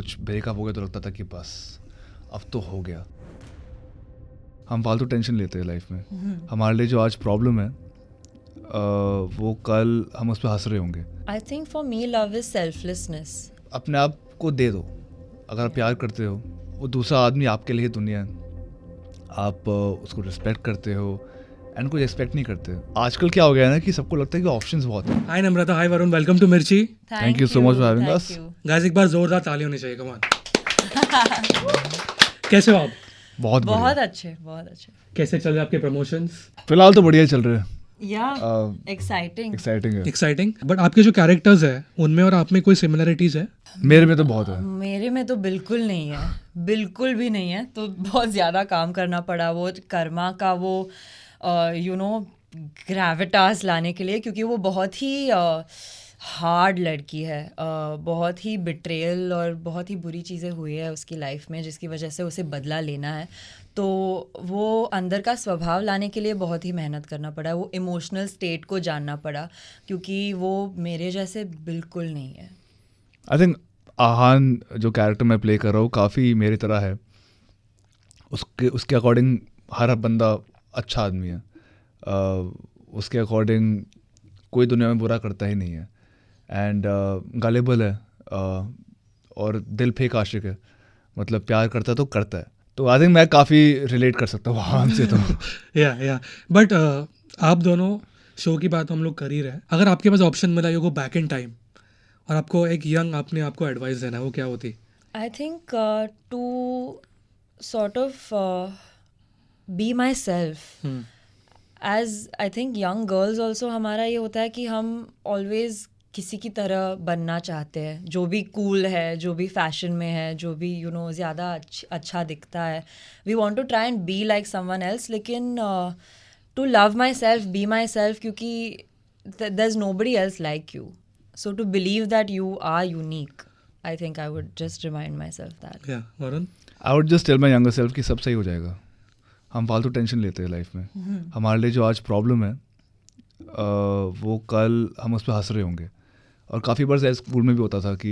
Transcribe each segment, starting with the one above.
कुछ ब्रेकअप हो गया तो लगता था कि बस अब तो हो गया। हम फालतू टेंशन लेते हैं लाइफ में। हमारे लिए जो आज प्रॉब्लम है वो कल हम उस पर हंस रहे होंगे। I think for me love is selflessness. अपने आप को दे दो। अगर आप प्यार करते हो, वो दूसरा आदमी आपके लिए दुनिया है। आप उसको रिस्पेक्ट करते हो एंड कुछ एक्सपेक्ट नहीं करते। आजकल क्या हो गया है ना कि सबको लगता है कि ऑप्शंस बहुत हैं। हाय नम्रता, हाय वरुण, वेलकम टू मिर्ची। Thank you so much for having thank us. you. Guys एक बार जोरदार ताली होनी चाहिए, कम ऑन। कैसे हो आप? बहुत बहुत बढ़िया। अच्छे, बहुत अच्छे. कैसे चल रहे हैं आपके प्रमोशंस? फिलहाल तो बढ़िया ही चल रहे हैं। Yeah, exciting. एक्साइटिंग है। एक्साइटिंग। बट आपके जो कैरेक्टर्स है उनमें और आप में कोई सिमिलरिटीज है? मेरे में तो बहुत है। मेरे में तो बिल्कुल नहीं है, बिल्कुल भी नहीं है. तो बहुत ज़्यादा काम करना पड़ा वो कर्मा का वो ग्रेविटास लाने के लिए, क्योंकि वो बहुत ही हार्ड लड़की है. बहुत ही बिट्रेयल और बहुत ही बुरी चीज़ें हुई है उसकी लाइफ में, जिसकी वजह से उसे बदला लेना है. तो वो अंदर का स्वभाव लाने के लिए बहुत ही मेहनत करना पड़ा. वो इमोशनल स्टेट को जानना पड़ा, क्योंकि वो मेरे जैसे बिल्कुल नहीं है. आई थिंक आहान जो कैरेक्टर मैं प्ले कर रहा हूँ काफ़ी मेरी तरह है। उसके अकॉर्डिंग हर बंदा अच्छा आदमी है। उसके अकॉर्डिंग कोई दुनिया में बुरा करता ही नहीं है एंड गलेबल है और दिल फेक आशिक है। मतलब प्यार करता है तो करता है। तो आई थिंक मैं काफ़ी रिलेट कर सकता हूँ आहान से। तो या बट आप दोनों शो की बात हम लोग कर ही रहे हैं। अगर आपके पास ऑप्शन मिला you go back in time और आपको एक यंग अपने आपको एडवाइस देना है, वो क्या होती? I think to sort of be myself. As I think young girls also हमारा ये होता है कि हम always किसी की तरह बनना चाहते हैं, जो भी cool है, जो भी fashion में है, जो भी ज़्यादा अच्छा दिखता है. We want to try and be like someone else, लेकिन to love myself, be myself, क्योंकि there's nobody else like you. So to believe that you are unique, I think I would just remind myself that. या Varun? I would just tell my younger self कि सब सही हो जाएगा। हम फालतू tension लेते हैं लाइफ में। हमारे लिए जो आज प्रॉब्लम है वो कल हम उस पर हंस रहे होंगे। और काफ़ी बार ऐसे स्कूल में भी होता था कि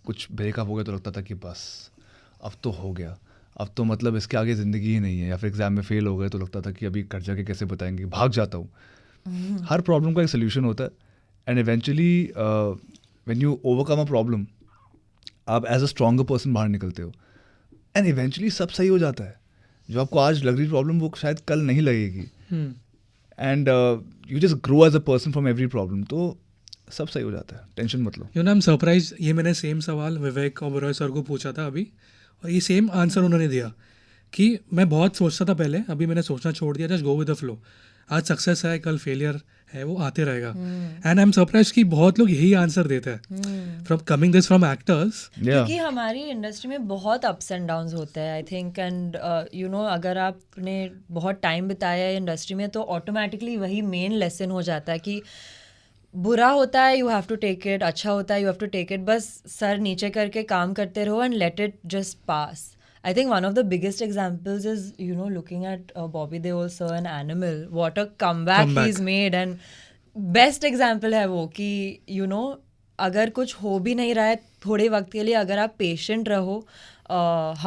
कुछ ब्रेकअप हो गया तो लगता था कि बस अब तो हो गया, अब तो मतलब इसके आगे ज़िंदगी ही नहीं है। या फिर एग्ज़ाम में फ़ेल हो गए तो लगता था कि अभी घर जाके कैसे बताएंगे, भाग जाता हूँ। हर प्रॉब्लम का एक सोल्यूशन होता है and eventually when you overcome a problem आप एज अ स्ट्रॉन्गर पर्सन बाहर निकलते हो एंड इवेंचुअली सब सही हो जाता है। जो आपको आज लग रही प्रॉब्लम वो शायद कल नहीं लगेगी and you just grow as a person from every problem. तो सब सही हो जाता है, टेंशन मत लो। You know I am surprise, ये मैंने सेम सवाल विवेक ओबरॉय सर को पूछा था अभी, और ये सेम आंसर उन्होंने दिया कि मैं बहुत सोचता था पहले, अभी मैंने सोचना छोड़ दिया, just go with the flow. आज सक्सेस है, कल फेलियर है, वो आते रहेगा। एंड आई एम सरप्राइज कि बहुत लोग यही आंसर देते हैं from coming this from actors. क्योंकि हमारी इंडस्ट्री में बहुत अप्स एंड डाउन्स होते हैं आई थिंक. एंड अगर आपने बहुत टाइम बिताया है इंडस्ट्री में तो ऑटोमेटिकली वही मेन लेसन हो जाता है कि बुरा होता है you have to take it, अच्छा होता है you have to take it. बस सर नीचे करके काम करते रहो and let it just pass. I think one of the biggest examples is, looking at Bobby Deol sir and Animal. What a comeback he's made. And best example है वो कि, अगर कुछ हो भी नहीं रहा है थोड़े वक्त के लिए, अगर आप patient रहो,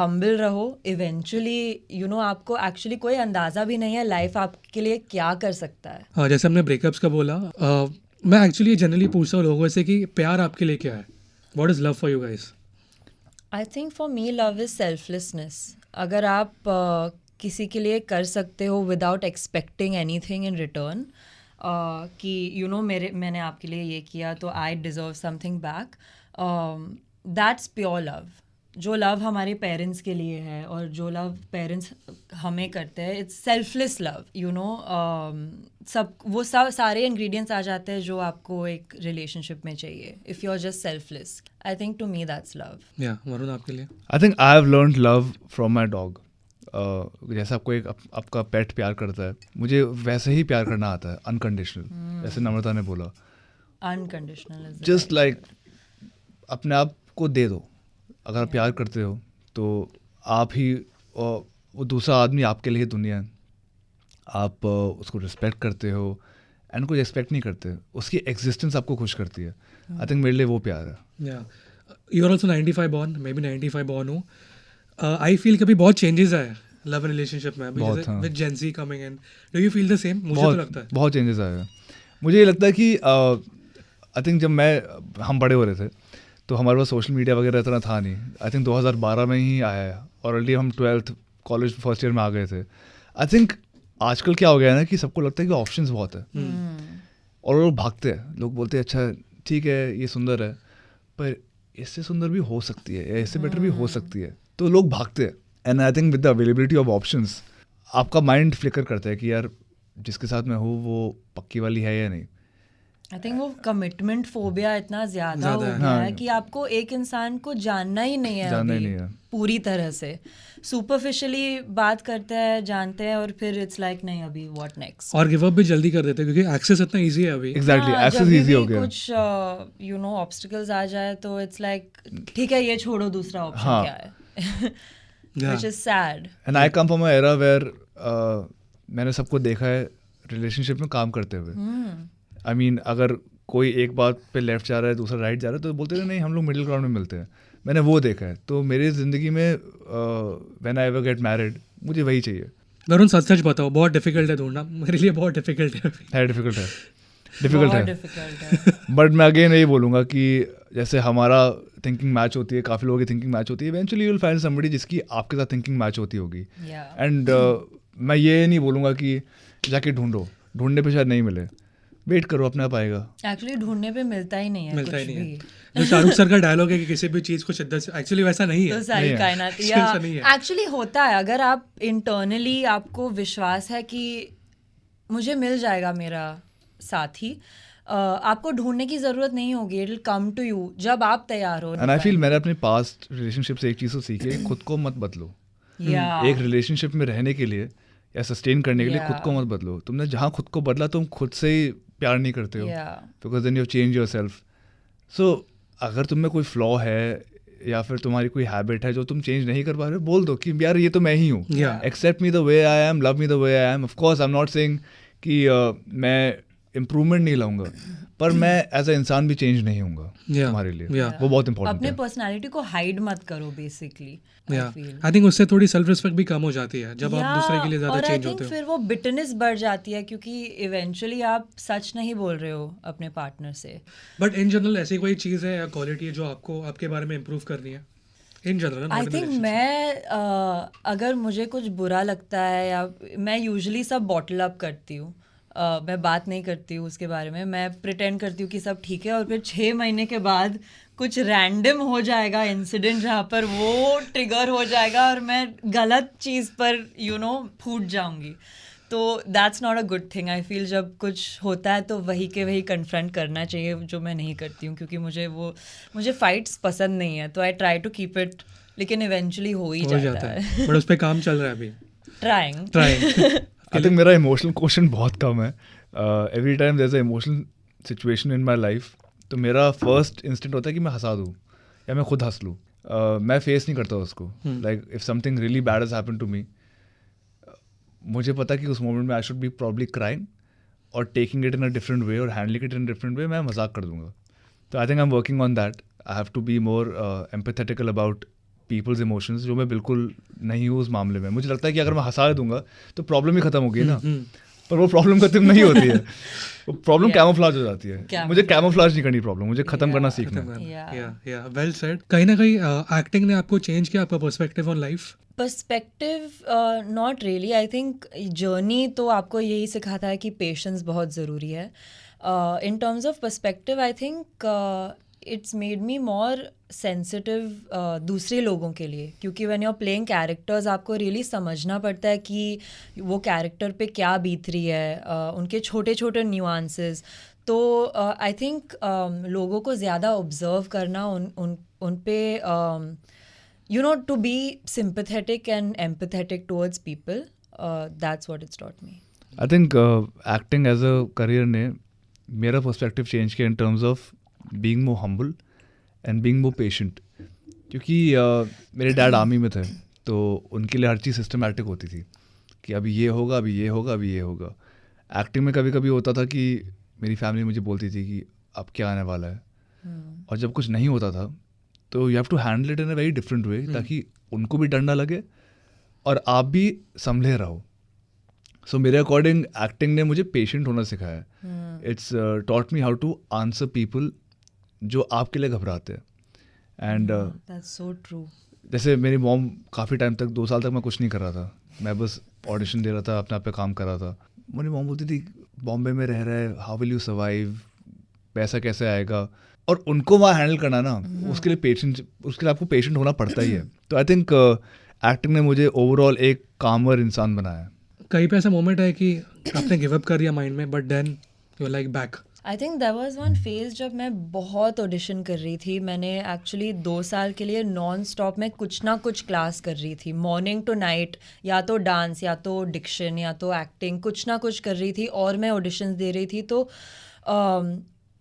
humble रहो, eventually, आपको actually कोई अंदाज़ा भी नहीं है लाइफ आपके लिए क्या कर सकता है. जैसे हमने ब्रेकअप्स का बोला, मैं एक्चुअली जनरली पूछता हूँ लोगों से कि प्यार आपके लिए क्या है? What is love for you guys? I think for me love is selflessness. अगर आप किसी के लिए कर सकते हो without expecting anything in return, कि मैंने आपके लिए ये किया तो I deserve something back, that's pure love. जो लव हमारे पेरेंट्स के लिए है और जो लव पेरेंट्स हमें करते हैं, इट्स सेल्फलेस लव. वो सारे इंग्रेडिएंट्स आ जाते हैं जो आपको एक रिलेशनशिप में चाहिए. If you are just selfless, I think to me that's love. या वरुण, आपके लिए? I think I have learned love from my dog. जैसे आपको एक आपका पेट प्यार करता है, मुझे वैसे ही प्यार करना आता है, अनकंडीशनल. जैसे नम्रता ने बोला, अनकंडीशनल, जस्ट लाइक अपने आप को दे दो. अगर आप प्यार करते हो तो आप ही वो दूसरा आदमी आपके लिए दुनिया है. आप उसको रिस्पेक्ट करते हो एंड कुछ एक्सपेक्ट नहीं करते. उसकी एग्जिस्टेंस आपको खुश करती है. आई थिंक मेरे लिए वो प्यार है. या यू आर ऑल्सो 95 बॉर्न, मैं भी 95 बॉर्न हूँ. आई फील कभी बहुत चेंजेस आए लव रिलेशनशिप में अभी, बहुत, जैसे हाँ. With gen Z coming in. Do you feel the same? मुझे तो लगता है बहुत चेंजेस आए हैं. मुझे ये लगता है कि आई थिंक जब हम बड़े हो रहे थे तो हमारे पास सोशल मीडिया वगैरह इतना था नहीं. आई थिंक 2012 में ही आया है और ऑलरेडी हम 12th कॉलेज फर्स्ट ईयर में आ गए थे. आई थिंक आजकल क्या हो गया है ना कि सबको लगता है कि ऑप्शंस बहुत है और लोग भागते हैं. लोग बोलते हैं अच्छा ठीक है ये सुंदर है पर इससे सुंदर भी हो सकती है या इससे बेटर भी हो सकती है, तो लोग भागते हैं. And I think with the availability of options आपका माइंड फ्लिकर करता है कि यार जिसके साथ मैं हूँ वो पक्की वाली है या नहीं. आई थिंक वो कमिटमेंट फोबिया इतना ज्यादा हो ज़्यादा है. गया है हाँ. कि आपको एक इंसान को जानना ही नहीं है जानना ही अभी नहीं है. पूरी तरह से. सुपरफिशियली बात करते हैं, जानते हैं और फिर इट्स लाइक नहीं अभी व्हाट नेक्स्ट. और गिव अप भी जल्दी कर देते हैं क्योंकि एक्सेस इतना ईजी है अभी. एग्जैक्टली एक्सेस ईजी हो गया. कुछ यू नो ऑब्स्टिकल्स आ जाए तो इट्स लाइक ठीक है ये छोड़ो, दूसरा ऑप्शन हाँ. क्या है. Which is sad. And I come from a era where मैंने सबको देखा है रिलेशनशिप में काम करते हुए. आई मीन अगर कोई एक बात पे लेफ्ट जा रहा है दूसरा राइट जा रहा है तो बोलते थे नहीं हम लोग मिडिल ग्राउंड में मिलते हैं. मैंने वो देखा है. तो मेरी ज़िंदगी में when I ever get married मुझे वही चाहिए. वरुण सच सच बताओ, बहुत डिफिकल्ट है ढूंढना. मेरे लिए बहुत डिफिकल्ट है अभी. डिफिकल्ट है बहुत difficult है. बट मैं अगेन यही बोलूँगा कि जैसे हमारा थिंकिंग मैच होती है, काफ़ी लोगों की थिंकिंग मैच होती है, eventually you will find somebody जिसकी आपके साथ थिंकिंग मैच होती होगी. Yeah. एंड मैं ये नहीं बोलूँगा कि जाके ढूंढने पे शायद नहीं मिले. वेट करो अपने आप आएगा. एक्चुअली ढूंढने पे मिलता ही नहीं है मिलता कुछ ही नहीं है. भी. जो शाहरुख सर का डायलॉग है कि किसी भी चीज़ को शिद्दत से, एक्चुअली वैसा नहीं तो है. सारी नहीं है. कायनात ऐसा नहीं या है. एक्चुअली होता है. अगर आप इंटरनली आपको विश्वास है कि मुझे मिल जाएगा मेरा साथी, आपको ढूंढने की जरूरत नहीं होगी. It will come to you जब आप तैयार हो. एंड आई फील मैंने अपने पास्ट रिलेशनशिप से एक चीज़ तो सीखी है, खुद को मत बदलो. या एक रिलेशनशिप में रहने के लिए या सस्टेन करने के लिए खुद को मत बदलो. तुमने जहाँ खुद को बदला तुम खुद से ही प्यार नहीं करते हो, because then you change yourself. So अगर तुम में कोई फ्लॉ है या फिर तुम्हारी कोई हैबिट है जो तुम चेंज नहीं कर पा रहे हो, बोल दो कि यार ये तो मैं ही हूँ. Accept me the way I am, love me the way I am. Of course I am not saying कि मैं इम्प्रूवमेंट नहीं लाऊंगा, पर मैं एज अ इंसान भी चेंज नहीं होऊंगा तुम्हारे लिए. वो बहुत इंपॉर्टेंट अपने है. पर्सनालिटी को हाइड मत करो बेसिकली. आई थिंक उससे थोड़ी सेल्फ रिस्पेक्ट भी कम हो जाती है जब आप दूसरे के लिए ज्यादा और चेंज I होते think हो. फिर वो बिटरनेस बढ़ जाती है क्योंकि इवेंचुअली आप सच नहीं बोल रहे हो अपने पार्टनर से. बट इन जनरल ऐसी कोई चीज़ है या क्वालिटी है जो आपको आपके बारे में इम्प्रूव करनी है इन जनरल? आई थिंक मैं अगर मुझे कुछ बुरा लगता है या मैं यूजुअली सब बॉटल अप करती हूँ. मैं बात नहीं करती हूँ उसके बारे में. मैं प्रिटेंड करती हूँ कि सब ठीक है और फिर 6 महीने के बाद कुछ रैंडम हो जाएगा इंसिडेंट जहाँ पर वो ट्रिगर हो जाएगा और मैं गलत चीज़ पर फूट जाऊँगी. तो that's not a good thing. I feel जब कुछ होता है तो वही के वही कन्फ्रंट करना चाहिए, जो मैं नहीं करती हूँ क्योंकि मुझे फाइट्स पसंद नहीं है. तो I try to keep it, लेकिन इवेंचुअली हो ही जाता है. बट उस पर काम चल रहा है अभी. ट्राइंग. आई थिंक मेरा इमोशनल क्वेश्चन बहुत कम है. Every time there is a emotional situation in my life तो मेरा फर्स्ट इंस्टेंट होता है कि मैं हंसा दूँ या मैं खुद हंस लूँ. मैं फेस नहीं करता उसको. Like if something really bad has happened to me, मुझे पता कि उस मोमेंट में I should be probably crying और taking it in a different way और handling it in a different way. मैं मजाक कर दूंगा. तो I think I am working on that. I have to be more empathetical about people's emotions, जो मैं बिल्कुल नहीं हूँ उस मामले में. मुझे लगता है कि अगर मैं हंसा दूंगा तो प्रॉब्लम ही खत्म होगी ना. पर वो प्रॉब्लम खत्म नहीं होती है. वो प्रॉब्लम कैमोफ्लेज हो जाती है. मुझे कैमोफ्लेज नहीं करनी प्रॉब्लम, मुझे खत्म करना सीखना है. या वेल सेड. कहीं ना कहीं एक्टिंग ने आपको चेंज किया आपका perspective on life? Perspective not really. I think journey तो आपको यही सिखाता है कि पेशेंस बहुत ज़रूरी है. In terms of perspective I think it's made me more sensitive दूसरे लोगों के लिए, क्योंकि when you are playing characters आपको रियली समझना पड़ता है कि वो कैरेक्टर पे क्या बीत रही है, उनके छोटे छोटे न्यूआंसेस. तो आई थिंक लोगों को ज़्यादा ऑब्जर्व करना, उन पे to be sympathetic and empathetic towards people, that's what it's taught me. I think acting as a career ने मेरा पर्सपेक्टिव चेंज किया in terms of being more humble and being more patient. क्योंकि मेरे dad army में थे तो उनके लिए हर चीज़ सिस्टमेटिक होती थी कि अभी ये होगा, अभी ये होगा, अभी ये होगा. एक्टिंग में कभी कभी होता था कि मेरी फैमिली मुझे बोलती थी कि अब क्या आने वाला है. और जब कुछ नहीं होता था तो you have to handle it in a very different way ताकि उनको भी डर ना लगे और आप भी संभले रहो. सो मेरे अकॉर्डिंग एक्टिंग ने मुझे पेशेंट होना सिखाया. It's taught me how to answer people जो आपके लिए घबराते हैं. And that's so true. जैसे मेरी मॉम काफ़ी टाइम तक 2 साल तक मैं कुछ नहीं कर रहा था. मैं बस ऑडिशन दे रहा था, अपने आप पे काम कर रहा था. मेरी मॉम बोलती थी बॉम्बे में रह रहा है, हाउ विल यू सर्वाइव, पैसा कैसे आएगा. और उनको वहाँ हैंडल करना ना, उसके लिए आपको पेशेंट होना पड़ता ही है. तो आई थिंक एक्टिंग ने मुझे ओवरऑल एक कामर इंसान बनाया. कहीं पे ऐसा मोमेंट है कि आपने गिव अप कर दिया माइंड में but then you are like back? I think there was one phase जब मैं बहुत ऑडिशन कर रही थी. मैंने एक्चुअली 2 साल के लिए नॉन स्टॉप में कुछ ना कुछ क्लास कर रही थी, मॉर्निंग टू नाइट, या तो डांस या तो डिक्शन या तो एक्टिंग, कुछ ना कुछ कर रही थी और मैं ऑडिशंस दे रही थी. तो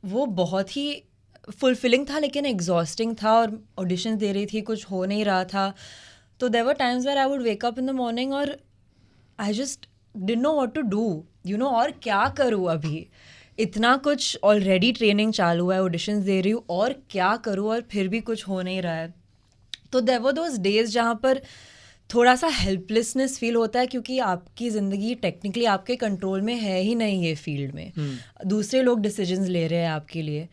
वो बहुत ही फुलफिलिंग था लेकिन एग्जॉस्टिंग था. और ऑडिशंस दे रही थी, कुछ हो नहीं रहा था. तो there were times where I would wake up in the morning और I just didn't know what to do, you know. और क्या करूँ अभी, इतना कुछ ऑलरेडी ट्रेनिंग चालू है, ऑडिशंस दे रही हूँ, और क्या करूँ, और फिर भी कुछ हो नहीं रहा है. तो देयर वर दोज डेज जहाँ पर थोड़ा सा हेल्पलेसनेस फील होता है क्योंकि आपकी ज़िंदगी टेक्निकली आपके कंट्रोल में है ही नहीं ये फील्ड में. दूसरे लोग डिसीजंस ले रहे हैं आपके लिए.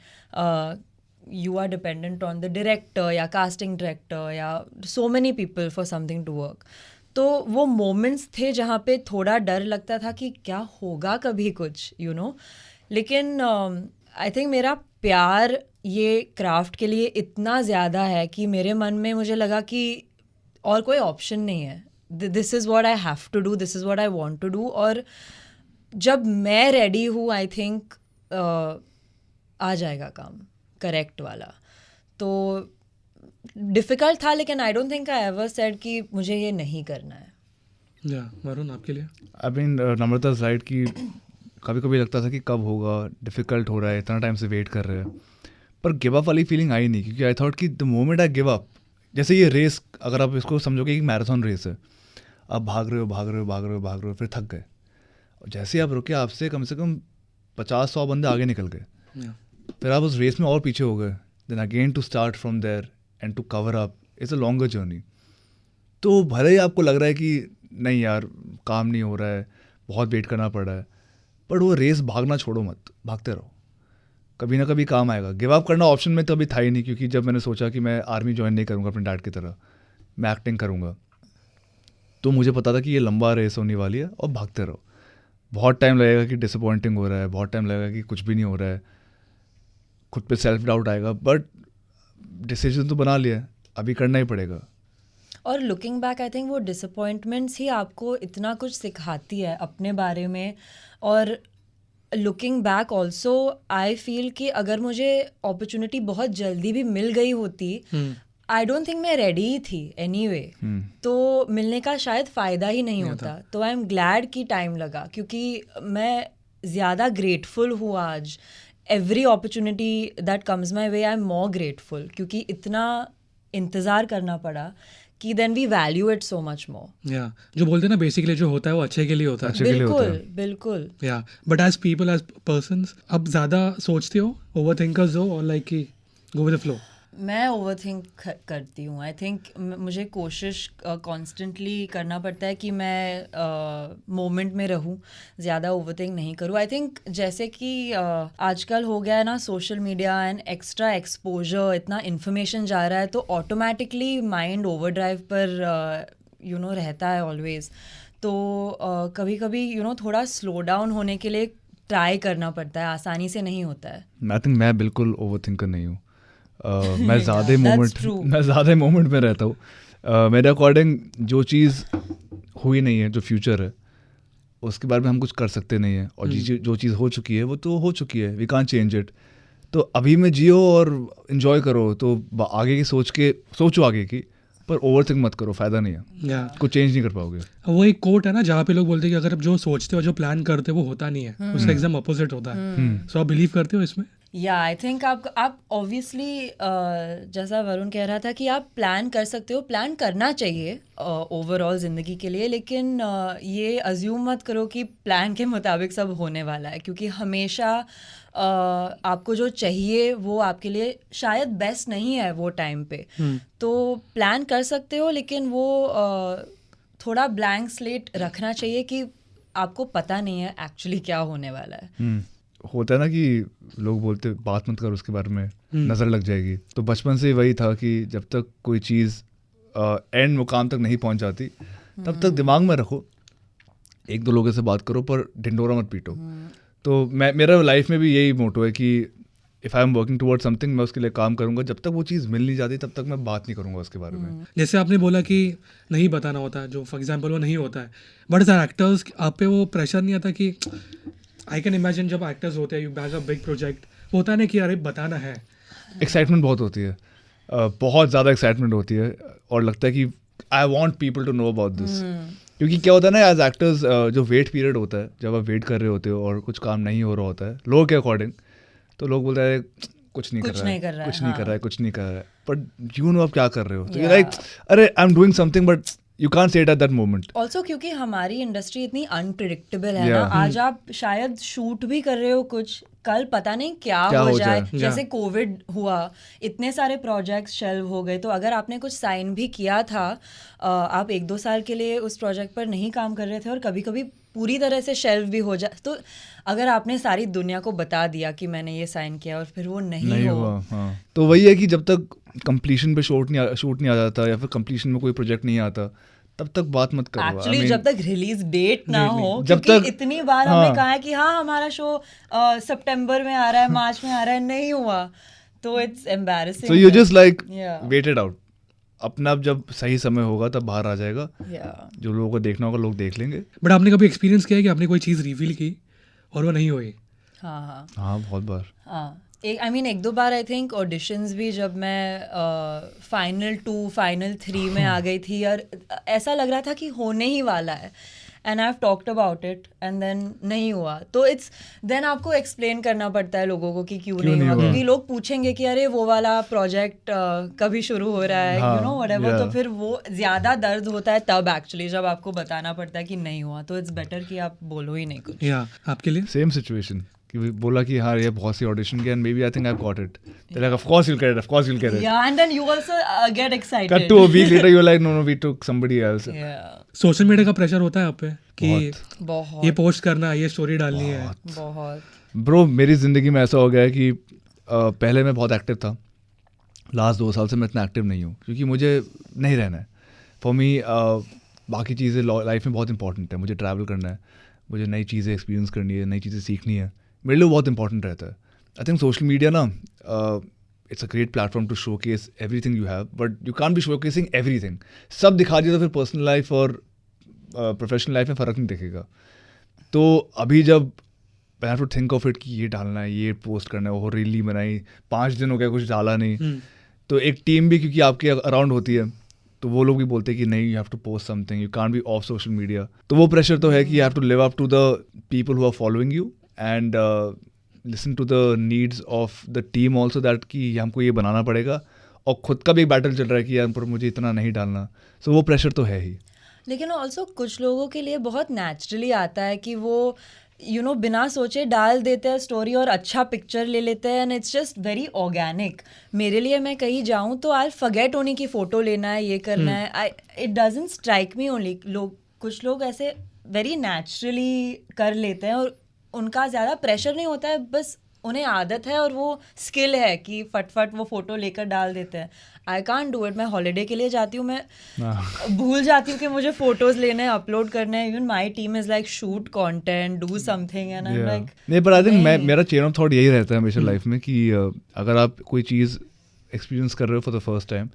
You are dependent on the director या कास्टिंग डायरेक्टर या so many people for something to work. तो वो मोमेंट्स थे जहाँ पे थोड़ा डर लगता था कि क्या होगा कभी कुछ, यू नो. लेकिन आई थिंक मेरा प्यार ये क्राफ्ट के लिए इतना ज़्यादा है कि मेरे मन में मुझे लगा कि और कोई ऑप्शन नहीं है. This is what I have to do, this is what I want to do. और जब मैं रेडी हूँ आई थिंक आ जाएगा काम करेक्ट वाला. तो डिफ़िकल्ट था लेकिन I don't think I ever said कि मुझे ये नहीं करना है. या वरुण आपके लिए? I mean Namrata is right कि कभी कभी लगता था कि कब होगा, डिफ़िकल्ट हो रहा है, इतना टाइम से वेट कर रहे हैं. पर गिव अप वाली फीलिंग आई नहीं क्योंकि आई थॉट कि the moment I give up, जैसे ये रेस अगर आप इसको समझोगे कि मैराथन रेस है, आप भाग रहे हो फिर थक गए और जैसे आप रुके आपसे कम से कम 50-100 बंदे आगे निकल गए. फिर आप उस रेस में और पीछे हो गए. Then again to start from there and to cover up it's a longer journey. तो भले ही आपको लग रहा है कि नहीं यार काम नहीं हो रहा है, बहुत वेट करना पड़ रहा है, बट वो रेस भागना छोड़ो मत, भागते रहो, कभी ना कभी काम आएगा. गिव अप करना ऑप्शन में तो अभी था ही नहीं क्योंकि जब मैंने सोचा कि मैं आर्मी ज्वाइन नहीं करूँगा अपने डैड की तरह, मैं एक्टिंग करूँगा, तो मुझे पता था कि ये लंबा रेस होने वाली है और भागते रहो. बहुत टाइम लगेगा कि डिसअपॉइंटिंग हो रहा है, बहुत टाइम लगेगा कि कुछ भी नहीं हो रहा है, खुद पे सेल्फ डाउट आएगा, बट डिसीजन तो बना लिया, अभी करना ही पड़ेगा. और लुकिंग बैक आई थिंक वो डिसअपॉइंटमेंट्स ही आपको इतना कुछ सिखाती है अपने बारे में. और looking back also I feel कि अगर मुझे अपॉर्चुनिटी बहुत जल्दी भी मिल गई होती, आई डोंट थिंक मैं रेडी ही थी एनीवे, तो मिलने का शायद फ़ायदा ही नहीं होता. तो आई एम ग्लैड कि टाइम लगा क्योंकि मैं ज़्यादा ग्रेटफुल हूँ आज. Every opportunity that comes my way I am more grateful क्योंकि इतना इंतज़ार करना पड़ा कि then we value it so much more. या जो बोलते हैं ना बेसिकली जो होता है वो अच्छे के लिए होता है. बिल्कुल बिल्कुल. या but as people as persons अब ज़्यादा सोचते हो, ओवर थिंकर्स हो, और लाइक कि गो विद द फ्लो? मैं ओवरथिंक करती हूँ. आई थिंक मुझे कोशिश कॉन्स्टेंटली करना पड़ता है कि मैं मोमेंट में रहूँ, ज़्यादा ओवरथिंक नहीं करूँ. आई थिंक जैसे कि आजकल हो गया है ना social media and extra exposure, इतना इन्फॉर्मेशन जा रहा है तो ऑटोमेटिकली माइंड ओवरड्राइव पर यू नो रहता है ऑलवेज. तो कभी कभी यू नो थोड़ा स्लो डाउन होने के लिए ट्राई करना पड़ता है, आसानी से नहीं होता है. आई थिंक मैं बिल्कुल ओवरथिंकर नहीं हूँ. मैं ज़्यादा मोमेंट में रहता हूँ. मेरे अकॉर्डिंग जो चीज़ हुई नहीं है, जो फ्यूचर है, उसके बारे में हम कुछ कर सकते नहीं हैं. और जो चीज़ हो चुकी है वो तो हो चुकी है, वी कांट चेंज इट. तो अभी में जियो और इन्जॉय करो. तो आगे की सोचो आगे की, पर ओवरथिंक मत करो, फ़ायदा नहीं है, कुछ चेंज नहीं कर पाओगे. वो एक कोट है ना जहाँ पे लोग बोलते हैं कि अगर आप जो सोचते हो जो प्लान करते हो वो होता नहीं है, उसका एकदम अपोजिट होता है. सो आप बिलीव करते हो इसमें? या आई थिंक आप ऑब्वियसली जैसा वरुण कह रहा था कि आप प्लान कर सकते हो, प्लान करना चाहिए ओवरऑल ज़िंदगी के लिए, लेकिन ये अज्यूम मत करो कि प्लान के मुताबिक सब होने वाला है, क्योंकि हमेशा आपको जो चाहिए वो आपके लिए शायद बेस्ट नहीं है वो टाइम पे। तो प्लान कर सकते हो, लेकिन वो थोड़ा ब्लैंक स्लेट रखना चाहिए कि आपको पता नहीं है एक्चुअली क्या होने वाला है। होता है ना कि लोग बोलते बात मत करो उसके बारे में, नज़र लग जाएगी। तो बचपन से वही था कि जब तक कोई चीज़ एंड मुकाम तक नहीं पहुंच जाती तब तक दिमाग में रखो, एक दो लोगों से बात करो पर ढिंडोरा मत पीटो। तो मेरा लाइफ में भी यही मोटो है कि if I am working toward something, मैं उसके लिए काम करूंगा। जब तक वो चीज़ मिल नहीं जाती तब तक मैं बात नहीं करूंगा उसके बारे में। जैसे आपने बोला कि नहीं बताना होता है, जो फॉर एग्जांपल वो नहीं होता है, बट एज एक्टर्स आप पे वो प्रेशर नहीं आता कि आई कैन इमेजिन जब एक्टर्स होते हैं, you back a big project, वो होता है ना कि अरे बताना है। एक्साइटमेंट बहुत होती है, बहुत ज़्यादा एक्साइटमेंट होती है, और लगता है कि I want people to know about this. क्योंकि क्या होता है ना, एज एक्टर्स जो वेट पीरियड होता है, जब आप वेट कर रहे होते हो और कुछ काम नहीं हो रहा होता है लोगों के अकॉर्डिंग, तो लोग बोलते हैं कुछ नहीं कर रहा है, कुछ नहीं कर रहा है, बट यू नो आप क्या कर रहे हो, तो यू लाइक अरे I am doing something but you can't say it at that moment. Also क्योंकि हमारी इंडस्ट्री इतनी अनप्रिडिक्टेबल है ना, आज आप शायद शूट भी कर रहे हो कुछ, कल पता नहीं क्या हो जाए। जैसे कोविड हुआ, इतने सारे प्रोजेक्ट्स शेल्व हो गए, तो अगर आपने कुछ साइन भी किया था, आप 1-2 साल के लिए उस प्रोजेक्ट पर नहीं काम कर रहे थे और कभी कभी पूरी तरह से शेल्व भी हो जाए, तो अगर आपने सारी दुनिया को बता दिया कि मैंने ये साइन किया और फिर वो नहीं हुआ, हाँ। तो वही है कि जब तक कंप्लीशन पे शूट नहीं आ जाता या फिर कंप्लीशन में कोई प्रोजेक्ट नहीं आता तब तक बात मत करो। एक्चुअली जब तक रिलीज डेट ना हो, जब तक इतनी बार हमने कहा है कि हाँ हमारा शो सितंबर में आ रहा है, मार्च में आ रहा है, नहीं हुआ, तो it's embarrassing. So you just like waited out, अपना जब सही समय होगा तब बाहर आ जाएगा। जो लोगों को देखना होगा लोग देख लेंगे। बट आपने कभी एक्सपीरियंस किया है कि आपने कोई चीज़ रिवील की और वो नहीं हुई? हाँ, बहुत बार। हाँ, एक दो बार आई थिंक ऑडिशंस भी, जब मैं फाइनल 2 फाइनल 3 में आ गई थी और ऐसा लग रहा था कि होने ही वाला है, and I have talked about it and then नहीं हुआ, तो इट्स देन आपको एक्सप्लेन करना पड़ता है लोगों को कि क्यों नहीं हुआ, क्योंकि लोग पूछेंगे कि अरे वो वाला प्रोजेक्ट कभी शुरू हो रहा है, यू नो व्हाटएवर, तो फिर वो ज़्यादा दर्द होता है तब एक्चुअली जब आपको बताना पड़ता है कि नहीं हुआ, तो इट्स बेटर कि आप बोलो ही नहीं कुछ। आपके लिए सेम सिचुएशन कि बोला कि हाँ ये बहुत सी ऑडिशन के, and maybe I think I've got it. They're like, of course you'll get it. Yeah, and then you also get excited. Cut to a week later, you're like, no, we took somebody else. Yeah. Social media का pressure होता है आप पे कि बहुत ये post करना है, ये स्टोरी डालनी है? बहुत। ब्रो मेरी ज़िंदगी में ऐसा हो गया है कि पहले मैं बहुत एक्टिव था, लास्ट 2 साल से मैं इतना एक्टिव नहीं हूँ, क्योंकि मुझे नहीं रहना है। फॉर मी बाकी चीज़ें लाइफ में बहुत इंपॉर्टेंट है, मुझे ट्रैवल करना है, मुझे नई चीज़ें एक्सपीरियंस करनी है, नई चीज़ें सीखनी है, मेरे लिए बहुत इंपॉर्टेंट रहता है। आई थिंक सोशल मीडिया ना it's a great platform to showcase everything you have, but you can't be showcasing everything. सब दिखा दिया तो फिर पर्सनल लाइफ और प्रोफेशनल लाइफ में फ़र्क नहीं दिखेगा। तो अभी जब I have to think of it कि ये डालना है, ये पोस्ट करना है, वो रील बनाई, 5 दिन हो गया कुछ डाला नहीं, तो एक टीम भी क्योंकि आपके अराउंड होती है, तो वो लोग भी बोलते हैं कि नहीं, you have to post something, you can't be off social media. तो वो प्रेशर तो है कि you have to live up to the people who are following you and listen to the needs of the team also, that कि हमको ये बनाना पड़ेगा, और खुद का भी एक बैटल चल रहा है कि यार पर मुझे इतना नहीं डालना। सो वो प्रेशर तो है ही। लेकिन ऑल्सो कुछ लोगों के लिए बहुत नेचुरली आता है कि वो बिना सोचे डाल देते हैं स्टोरी और अच्छा पिक्चर ले लेते हैं, and it's just very organic. मेरे लिए मैं कहीं जाऊँ तो आई फॉरगेट होने की फ़ोटो लेना है, ये करना है, it doesn't strike me only. कुछ लोग ऐसे वेरी नेचुरली कर लेते हैं और उनका ज़्यादा प्रेशर नहीं होता है, बस उन्हें आदत है और वो स्किल है कि फटफट वो फ़ोटो लेकर डाल देते हैं। I can't do it. मैं हॉलीडे के लिए जाती हूँ, मैं भूल जाती हूँ कि मुझे फ़ोटोज़ लेने हैं, अपलोड करने हैं। Even my team is like shoot content, do something, and I am like नहीं, पर आई थिंक मेरा चेन ऑफ थॉट यही रहता है हमेशा लाइफ में कि अगर आप कोई चीज़ एक्सपीरियंस कर रहे हो फॉर द फर्स्ट टाइम,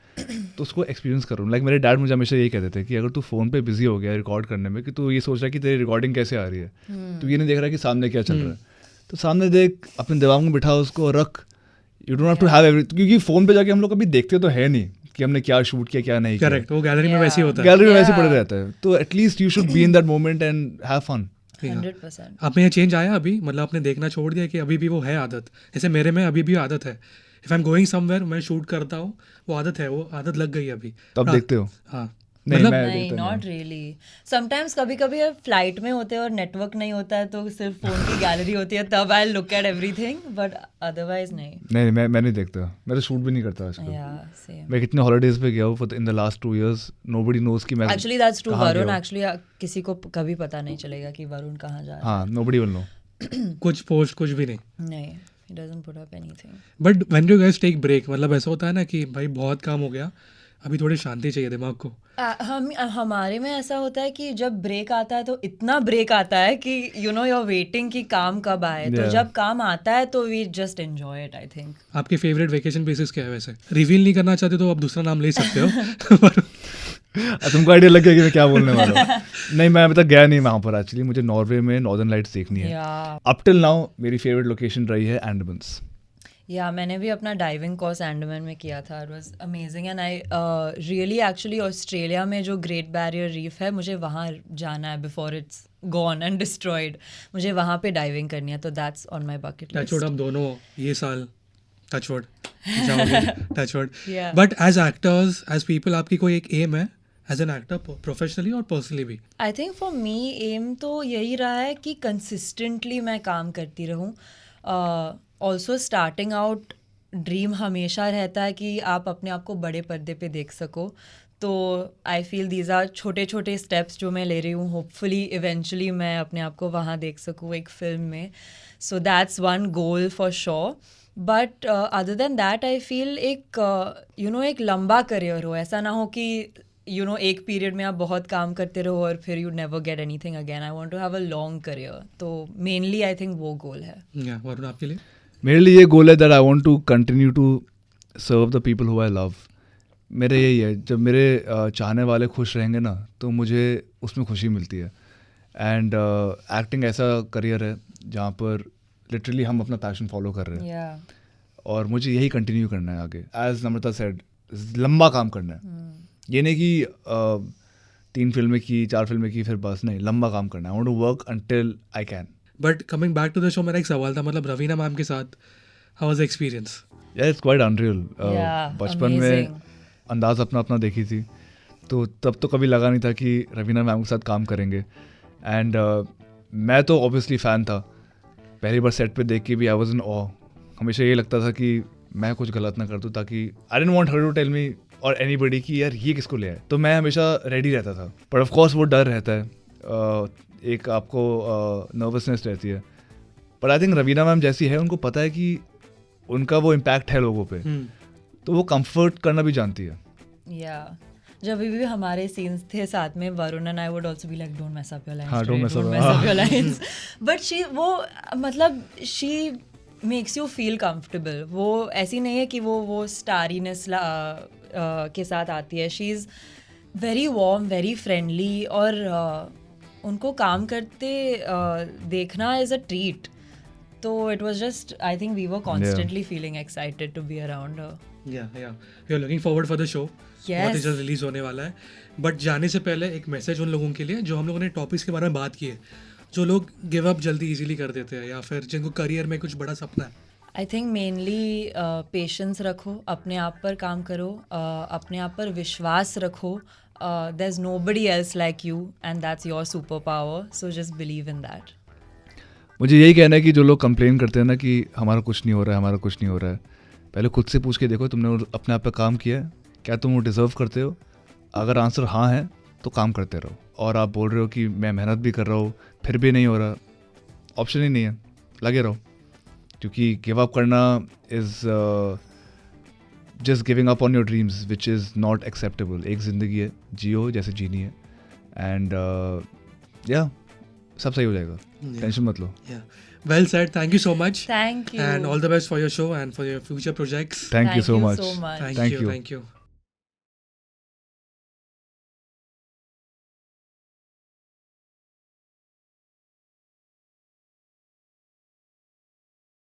तो उसको एक्सपीरियंस करो। लाइक मेरे डैड मुझे हमेशा यही कहते थे कि अगर तू फ़ोन पे बिजी हो गया रिकॉर्ड करने में, कि तू ये सोच रहा है कि तेरी रिकॉर्डिंग कैसे आ रही है, तू ये नहीं देख रहा कि सामने क्या चल रहा है, तो सामने देख, अपने दिमाग में बिठा उसको रख। You don't have to have everything, क्योंकि फ़ोन पे जाके हम लोग कभी देखते तो है नहीं कि हमने क्या शूट किया क्या नहीं किया। करेक्ट, वो गैलरी में वैसे ही होता है, गैलरी में वैसे पड़े रहता है। तो at least you should be in that moment and have fun. Yeah. 100%. आप में ये चेंज आया अभी, मतलब आपने देखना छोड़ दिया कि अभी भी वो है आदत? जैसे मेरे में अभी भी आदत है, if I am going somewhere मैं शूट करता हूँ, वो आदत लग गई अभी। तब हाँ, देखते हो? हाँ नहीं, मतलब मैं नहीं, देखता नहीं नॉट रियली। समटाइम्स कभी कभी फ्लाइट में होते हैं और नेटवर्क नहीं होता है तो सिर्फ फोन की गैलरी होती है, तब I look at everything, but otherwise नहीं। नहीं, मैं नहीं देखता, मैं तो शूट भी नहीं करता आजकल। या सेम। मैं कितने हॉलीडेज पे गया हूँ in the last 2 years, nobody knows कि मैं एक्चुअली दैट्स ट्रू, कहाँ गया वरुण हूँ। एक्चुअली किसी को कभी पता नहीं चलेगा कि वरुण कहाँ जा रहा हाँ, नोबडी विल नो। कुछ पोस्ट कुछ भी नहीं। है। नहीं, he doesn't put up anything. But when you guys take break, मतलब ऐसा होता है ना कि भाई बहुत काम हो गया, अभी थोड़ी शांति चाहिए दिमाग को। हमारे में ऐसा होता है कि जब ब्रेक आता है तो इतना ब्रेक आता है कि यू नो यूर वेटिंग कि काम कब आए, तो Yeah. जब काम आता है तो we just enjoy it, I think. आपके फेवरेट वेकेशन प्लेसेस क्या है? वैसे रिवील नहीं करना चाहते तो आप दूसरा नाम ले सकते हो। तुमको आइडिया लग गया कि मैं क्या बोलने वाला हूँ। नहीं, मैं अभी तक गया नहीं वहाँ पर एक्चुअली, मुझे नॉर्वे में नॉर्दर्न लाइट्स देखनी है। या अप टिल नाउ मेरी फेवरेट लोकेशन रही है एंडमन्स। मैंने भी अपना डाइविंग कोर्स एंडमान में किया था, it was amazing and I really actually Australia में जो ग्रेट बैरियर रीफ है, मुझे वहाँ जाना है before it's gone and destroyed. मुझे वहाँ पे डाइविंग करनी है, तो that's on my bucket list. Touchwood, आप दोनों ये साल टचवुड जाओगे, touchwood. Yeah. But as actors, as people, आपकी कोई एक एम है एज एन एक्टर, प्रोफेशनली और पर्सनली भी? I think for me aim तो यही रहा है कि कंसिस्टेंटली मैं काम करती रहूँ। ऑल्सो स्टार्टिंग आउट ड्रीम हमेशा रहता है कि आप अपने आप को बड़े पर्दे पे देख सको, तो आई फील दीज आर छोटे छोटे स्टेप्स जो मैं ले रही हूँ, होपफुली इवेंचुअली मैं अपने आप को वहाँ देख सकूँ एक फिल्म में। So that's one goal for sure. But other than that I feel एक एक लंबा करियर हो, ऐसा ना हो कि एक पीरियड में आप बहुत काम करते रहो और फिर you never get anything again. I want to have a long career, तो मेनली आई थिंक वो गोल है। वरुण, आपके लिए? मेरे लिए ये गोल है that I want to continue to serve the people who I love. मेरे यही है, जब मेरे चाहने वाले खुश रहेंगे ना तो मुझे उसमें खुशी मिलती है। एंड एक्टिंग ऐसा करियर है जहाँ पर लिटरली हम अपना पैशन फॉलो कर रहे हैं, और मुझे यही कंटिन्यू करना है आगे। एज नम्रता सेड, लंबा काम करना है। ये नहीं कि 3 फिल्में की, 4 फिल्में की फिर बस, नहीं, लंबा काम करना है। I want to work until I can. But coming back to the show, मेरा एक सवाल था, मतलब रवीना मैम के साथ हाउ वाज द एक्सपीरियंस? या इट्स क्वाइट अनरियल। Yeah, बचपन में amazing. अंदाज अपना अपना देखी थी, तो तब तो कभी लगा नहीं था कि रवीना मैम के साथ काम करेंगे। एंड मैं तो ऑब्वियसली फ़ैन था, पहली बार सेट पे देख के भी आई वाज इन ऑ। हमेशा ये लगता था कि मैं कुछ गलत ना कर दूँ, ताकि I didn't want her to tell me और एनीबडी कि यार ये किसको ले आए। तो मैं हमेशा रेडी रहता था, पर ऑफ कोर्स वो डर रहता है, एक आपको नर्वसनेस रहती है। पर आई थिंक रवीना मैम जैसी है, उनको पता है कि उनका वो इम्पैक्ट है लोगों पे, तो वो कंफर्ट करना भी जानती है। जब भी हमारे सीन्स थे साथ में, Varun and I would also be like don't mess up your lines, हाँ, don't mess up, your lines. But she makes you feel comfortable. वो ऐसी नहीं है कि वो स्टारीनेस के साथ आती है। She is very warm, very friendly, और उनको काम करते देखना इज़ अ ट्रीट। तो it was just, I think we were constantly feeling excited to be around her. We are looking forward for the show. बहुत ही जल्द रिलीज होने वाला है। बट जाने से पहले एक मैसेज उन लोगों के लिए जो हम लोगों ने टॉपिक्स के बारे में बात की है, जो लोग गिव अप जल्दी इजीली कर देते हैं, या फिर जिनको करियर में कुछ बड़ा सपना है। आई थिंक मेनली पेशेंस रखो, अपने आप पर काम करो, अपने आप पर विश्वास रखो। There is nobody else like you and that's your super power, so just believe in that. मुझे यही कहना है कि जो लोग कंप्लेन करते हैं ना कि हमारा कुछ नहीं हो रहा है, हमारा कुछ नहीं हो रहा है, पहले खुद से पूछ के देखो, तुमने अपने आप पे काम किया है? क्या तुम वो डिज़र्व करते हो? अगर आंसर हाँ है तो काम करते रहो। और आप बोल रहे हो कि मैं मेहनत भी कर रहा हूँ फिर भी नहीं हो रहा, ऑप्शन ही नहीं है, लगे रहो। क्योंकि गिव अप करना is just giving up on your dreams, which is not acceptable. एक ज़िंदगी है, जियो जैसे जीनी है। एंड सब सही हो जाएगा, टेंशन मत लो। Well said. Thank you so much. Thank you. And all the best for your show and for your future projects. Thank you so much. so much. Thank you. you. Thank you.